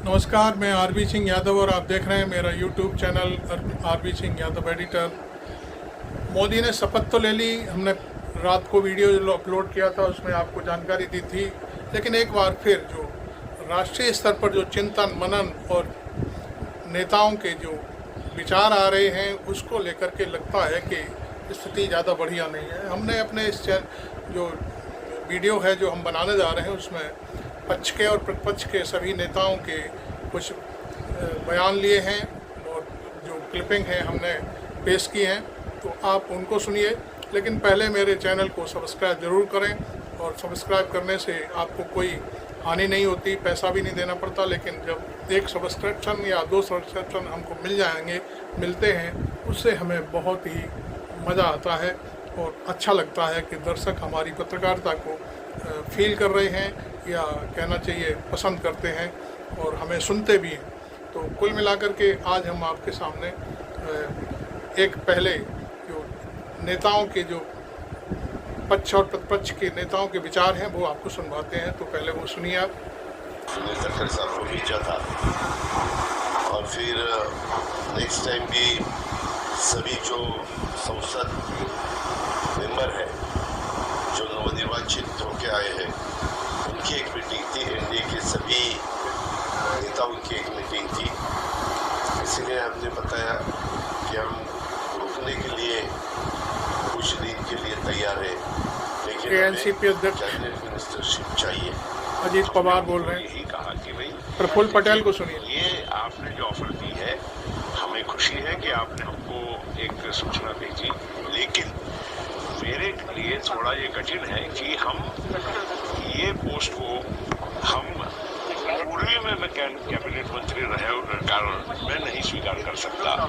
नमस्कार, मैं आरबी सिंह यादव और आप देख रहे हैं मेरा YouTube channel RB Singh Yadav editor. Modi ने शपथ तो ले ली, हमने रात को वीडियो जो अपलोड किया था उसमें आपको जानकारी दी थी, लेकिन एक बार फिर जो राष्ट्रीय स्तर पर जो चिंतन मनन और नेताओं के जो विचार आ रहे हैं उसको लेकर के लगता है कि स्थिति ज़्यादा बढ़िया नहीं है। हमने अपने इस जो वीडियो है जो हम बनाने जा रहे हैं उसमें पक्ष के और प्रतिपक्ष के सभी नेताओं के कुछ बयान लिए हैं और जो क्लिपिंग है हमने पेश की हैं, तो आप उनको सुनिए। लेकिन पहले मेरे चैनल को सब्सक्राइब ज़रूर करें, और सब्सक्राइब करने से आपको कोई हानि नहीं होती, पैसा भी नहीं देना पड़ता। लेकिन जब एक सब्सक्रिप्शन या 2 सब्सक्रिप्शन हमको मिलते हैं, उससे हमें बहुत ही मज़ा आता है और अच्छा लगता है कि दर्शक हमारी पत्रकारिता को फील कर रहे हैं या कहना चाहिए पसंद करते हैं और हमें सुनते भी हैं। तो कुल मिलाकर के आज हम आपके सामने एक पहले जो नेताओं के जो पक्ष और प्रतिपक्ष के नेताओं के विचार हैं वो आपको सुनवाते हैं। तो पहले वो सुनिए आप। खट्टर साहब को भेजा था और फिर नेक्स्ट टाइम भी सभी जो संसद मेंबर है जो नवनिर्वाचित होके आए हैं उनकी एक मीटिंग थी, एनडीए के सभी नेताओं की एक मीटिंग थी। इसीलिए हमने बताया कि हम रुकने के लिए कुछ दिन के लिए तैयार है, लेकिन एनसीपी अध्यक्ष कैबिनेट मिनिस्टरशिप चाहिए। अजीत पवार बोल रहे हैं। यही कहा कि भाई प्रफुल्ल पटेल को सुनिए। ये आपने जो ऑफर दी है, हमें खुशी है कि आपने हमको एक सूचना भेजी, लेकिन मेरे लिए थोड़ा ये कठिन है कि हम ये पोस्ट को हम पूर्वी में मैं कैबिनेट मंत्री रहे कारण मैं नहीं स्वीकार कर सकता।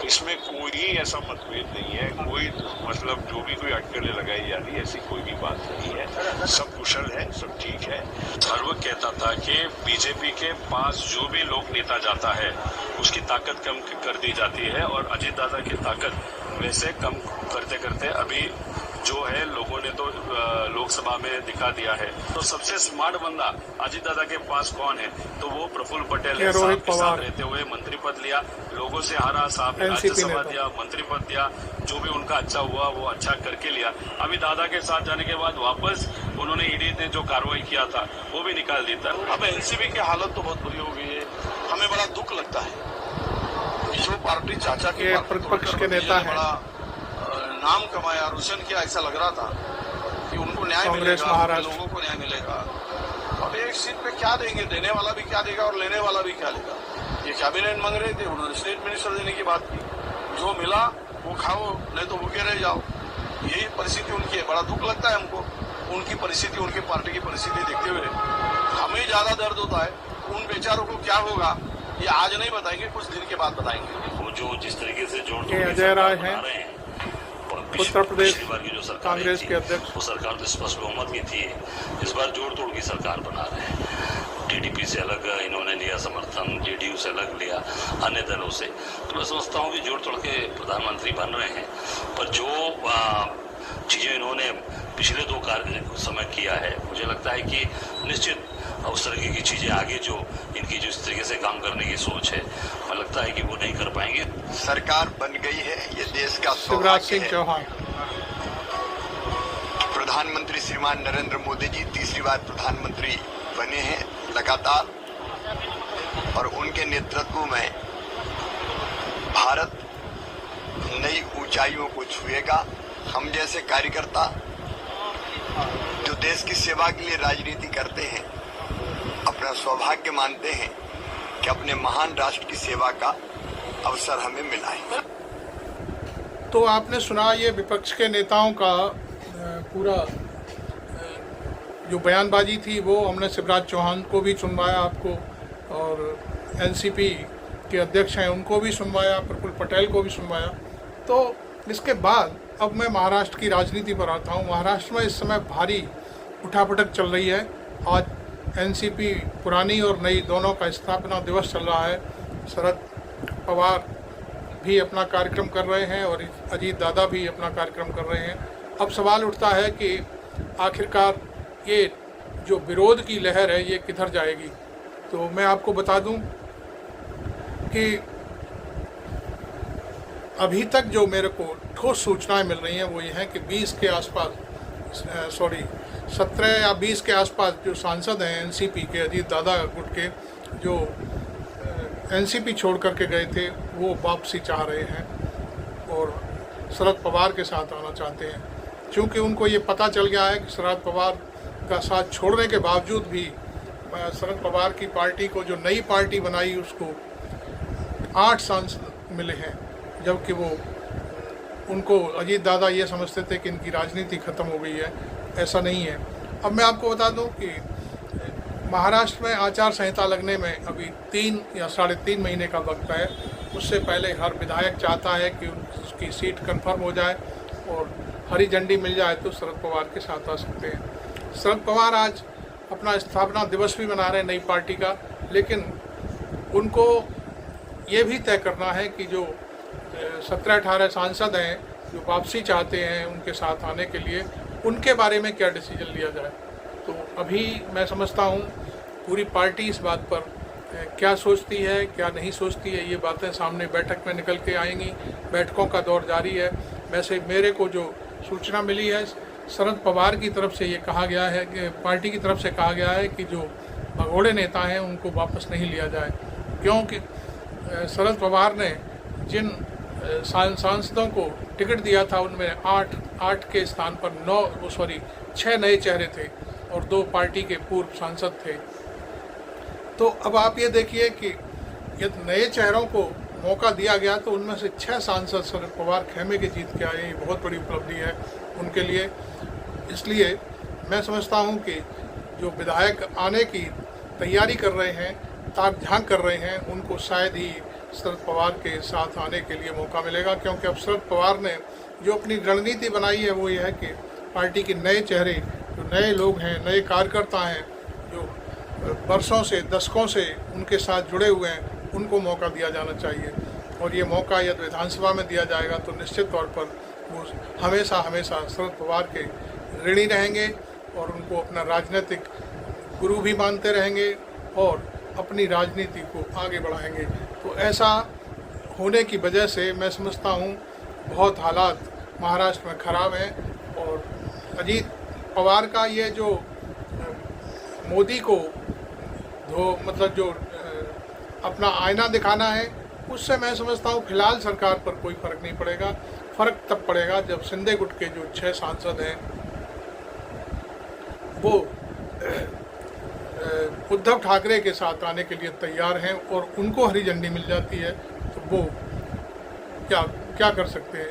इसमें कोई ऐसा मतभेद नहीं है, कोई मतलब जो भी कोई अटकलें लगाई जा रही है ऐसी कोई भी बात नहीं है। सब कुशल है, सब ठीक है। हर वक्त कहता था कि बीजेपी के पास जो भी लोक नेता जाता है उसकी ताकत कम कर दी जाती है, और अजीत दादा की ताकत वैसे कम करते करते अभी जो है लोगों ने तो लोकसभा में दिखा दिया है। तो सबसे स्मार्ट बंदा अजीत दादा के पास कौन है, तो वो प्रफुल्ल पटेल है। साहब के साथ रहते हुए मंत्री पद लिया, लोगों से हारा, साहब ने राज्यसभा दिया, मंत्री पद दिया, जो भी उनका अच्छा हुआ वो अच्छा करके लिया। अभी दादा के साथ जाने के बाद वापस उन्होंने ईडी ने जो कार्रवाई किया था वो भी निकाल दी था। अब एनसीपी की हालत तो बहुत बुरी हो गई है, हमें बड़ा दुख लगता है। जो पार्टी चाचा के प्रतिपक्ष के नेता है, नाम कमाया, रोशन किया, ऐसा लग रहा था कि उनको न्याय मिलेगा, लोगों को न्याय मिलेगा। अब एक सीट पे क्या देंगे, देने वाला भी क्या देगा और लेने वाला भी क्या लेगा। ये कैबिनेट मांग रहे थे, उन्होंने स्टेट मिनिस्टर देने की बात की, जो मिला वो खाओ, नहीं तो भूखे रह जाओ। यही परिस्थिति उनकी है। बड़ा दुख लगता है हमको, उनकी परिस्थिति, उनकी पार्टी की परिस्थिति देखते हुए हमें ज्यादा दर्द होता है। उन बेचारों को क्या होगा ये आज नहीं बताएंगे, कुछ दिन के बाद बताएंगे। वो जो जिस तरीके से जोड़ अजय राय हैं, उत्तर प्रदेश जो सरकार कांग्रेस के अध्यक्ष, वो सरकार तो स्पष्ट बहुमत की थी। इस बार जोड़ तोड़ की सरकार बना रहे हैं। टीडीपी से अलग इन्होंने लिया समर्थन, जेडीयू से अलग लिया, अन्य दलों से। तो मैं समझता हूँ कि जोड़ तोड़ के प्रधानमंत्री बन रहे हैं। पर जो चीजें इन्होंने पिछले 2 कार्य समय किया है, मुझे लगता है कि निश्चित उस तरह की चीजें आगे जो इनकी जो इस तरीके से काम करने की सोच है, मुझे लगता है कि वो नहीं कर पाएंगे। सरकार बन गई है, ये देश का शिवराज सिंह चौहान। प्रधानमंत्री श्रीमान नरेंद्र मोदी जी तीसरी बार प्रधानमंत्री बने हैं लगातार, और उनके नेतृत्व में भारत नई ऊंचाइयों को छुएगा। हम जैसे कार्यकर्ता जो देश की सेवा के लिए राजनीति करते हैं, अपना सौभाग्य मानते हैं कि अपने महान राष्ट्र की सेवा का अवसर हमें मिला है। तो आपने सुना ये विपक्ष के नेताओं का पूरा जो बयानबाजी थी, वो हमने शिवराज चौहान को भी सुनवाया आपको, और एनसीपी के अध्यक्ष हैं उनको भी सुनवाया, प्रफुल्ल पटेल को भी सुनवाया। तो इसके बाद अब मैं महाराष्ट्र की राजनीति पर आता हूँ। महाराष्ट्र में इस समय भारी उठापटक चल रही है। आज एनसीपी पुरानी और नई दोनों का स्थापना दिवस चल रहा है। शरद पवार भी अपना कार्यक्रम कर रहे हैं और अजीत दादा भी अपना कार्यक्रम कर रहे हैं। अब सवाल उठता है कि आखिरकार ये जो विरोध की लहर है ये किधर जाएगी। तो मैं आपको बता दूं कि अभी तक जो मेरे को ठोस सूचनाएं मिल रही हैं वो ये हैं कि 20 के आसपास 17 या 20 के आसपास जो सांसद हैं एनसीपी के, अजीत दादा गुट के, जो एनसीपी छोड़ करके गए थे वो वापसी चाह रहे हैं और शरद पवार के साथ आना चाहते हैं। क्योंकि उनको ये पता चल गया है कि शरद पवार का साथ छोड़ने के बावजूद भी शरद पवार की पार्टी को जो नई पार्टी बनाई उसको 8 सांसद मिले हैं, जबकि वो उनको अजीत दादा ये समझते थे कि इनकी राजनीति ख़त्म हो गई है। ऐसा नहीं है। अब मैं आपको बता दूं कि महाराष्ट्र में आचार संहिता लगने में अभी 3 या 3.5 महीने का वक्त है। उससे पहले हर विधायक चाहता है कि उसकी सीट कंफर्म हो जाए और हरी झंडी मिल जाए तो शरद पवार के साथ आ सकते हैं। शरद पवार आज अपना स्थापना दिवस भी मना रहे हैं नई पार्टी का, लेकिन उनको ये भी तय करना है कि जो 17-18 सांसद हैं जो वापसी चाहते हैं उनके साथ आने के लिए, उनके बारे में क्या डिसीजन लिया जाए। तो अभी मैं समझता हूँ पूरी पार्टी इस बात पर क्या सोचती है क्या नहीं सोचती है, ये बातें सामने बैठक में निकल के आएंगी। बैठकों का दौर जारी है। वैसे मेरे को जो सूचना मिली है शरद पवार की तरफ से ये कहा गया है कि पार्टी की तरफ से कहा गया है कि जो भगोड़े नेता हैं उनको वापस नहीं लिया जाए, क्योंकि शरद पवार ने जिन सांसदों को टिकट दिया था उनमें 8 के स्थान पर 6 नए चेहरे थे और 2 पार्टी के पूर्व सांसद थे। तो अब आप ये देखिए कि यदि नए चेहरों को मौका दिया गया तो उनमें से 6 सांसद शरद पवार खेमे के जीत के आए। ये बहुत बड़ी उपलब्धि है उनके लिए। इसलिए मैं समझता हूँ कि जो विधायक आने की तैयारी कर रहे हैं, ताक झांक कर रहे हैं, उनको शायद ही शरद पवार के साथ आने के लिए मौका मिलेगा। क्योंकि अब शरद पवार ने जो अपनी रणनीति बनाई है वो ये है कि पार्टी के नए चेहरे, जो नए लोग हैं, नए कार्यकर्ता हैं, जो वर्षों से दशकों से उनके साथ जुड़े हुए हैं, उनको मौका दिया जाना चाहिए। और ये मौका यदि विधानसभा में दिया जाएगा तो निश्चित तौर पर वो हमेशा शरद पवार के ऋणी रहेंगे और उनको अपना राजनीतिक गुरु भी मानते रहेंगे और अपनी राजनीति को आगे बढ़ाएंगे। तो ऐसा होने की वजह से मैं समझता हूँ बहुत हालात महाराष्ट्र में ख़राब हैं। और अजीत पवार का ये जो मोदी को जो अपना आईना दिखाना है, उससे मैं समझता हूँ फिलहाल सरकार पर कोई फ़र्क नहीं पड़ेगा। फ़र्क तब पड़ेगा जब शिंदे गुट के जो 6 सांसद हैं वो उद्धव ठाकरे के साथ आने के लिए तैयार हैं और उनको हरी झंडी मिल जाती है तो वो क्या कर सकते हैं।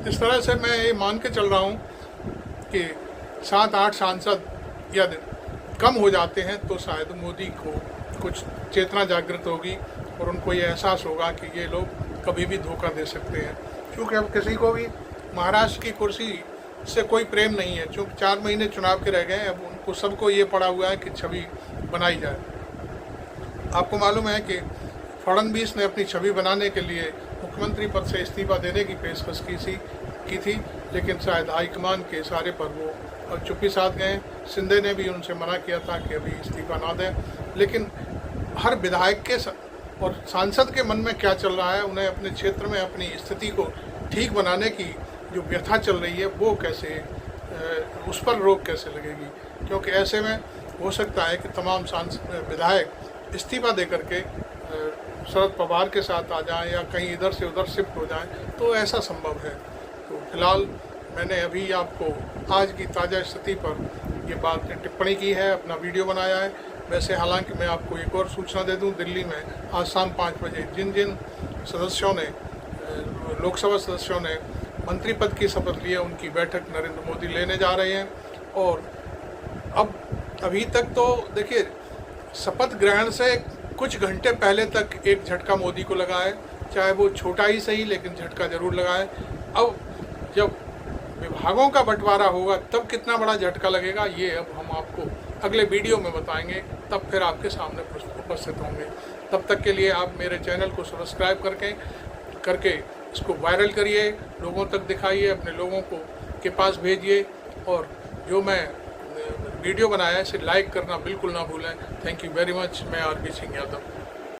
इस तरह से मैं ये मान के चल रहा हूँ कि 7-8 सांसद यदि कम हो जाते हैं तो शायद मोदी को कुछ चेतना जागृत होगी और उनको ये एहसास होगा कि ये लोग कभी भी धोखा दे सकते हैं। क्योंकि अब किसी को भी महाराष्ट्र की कुर्सी से कोई प्रेम नहीं है, क्योंकि 4 महीने चुनाव के रह गए। अब उनको सबको ये पड़ा हुआ है कि छवि बनाई जाए। आपको मालूम है कि फडणवीस ने अपनी छवि बनाने के लिए मुख्यमंत्री पद से इस्तीफा देने की पेशकश की थी, लेकिन शायद हाईकमान के इशारे पर वो और चुप्पी साध गए। शिंदे ने भी उनसे मना किया था कि अभी इस्तीफा ना दें। लेकिन हर विधायक के और सांसद के मन में क्या चल रहा है, उन्हें अपने क्षेत्र में अपनी स्थिति को ठीक बनाने की जो व्यथा चल रही है वो कैसे, उस पर रोक कैसे लगेगी। क्योंकि ऐसे में हो सकता है कि तमाम विधायक इस्तीफा दे करके शरद पवार के साथ आ जाएं या कहीं इधर से उधर शिफ्ट हो जाएं, तो ऐसा संभव है। तो फिलहाल मैंने अभी आपको आज की ताज़ा स्थिति पर ये बात टिप्पणी की है, अपना वीडियो बनाया है। वैसे हालांकि मैं आपको एक और सूचना दे दूं, दिल्ली में आज शाम 5 बजे जिन सदस्यों ने, लोकसभा सदस्यों ने मंत्री पद की शपथ ली है, उनकी बैठक नरेंद्र मोदी लेने जा रहे हैं। और अब अभी तक तो देखिए, शपथ ग्रहण से कुछ घंटे पहले तक एक झटका मोदी को लगा है, चाहे वो छोटा ही सही, लेकिन झटका जरूर लगा है। अब जब विभागों का बंटवारा होगा तब कितना बड़ा झटका लगेगा, ये अब हम आपको अगले वीडियो में बताएंगे, तब फिर आपके सामने उपस्थित होंगे। तब तक के लिए आप मेरे चैनल को सब्सक्राइब करके इसको वायरल करिए, लोगों तक दिखाइए, अपने लोगों को के पास भेजिए। और जो मैं वीडियो बनाया है, इसे लाइक करना बिल्कुल ना भूलें। Thank you very much. मैं आरबी सिंह यादव।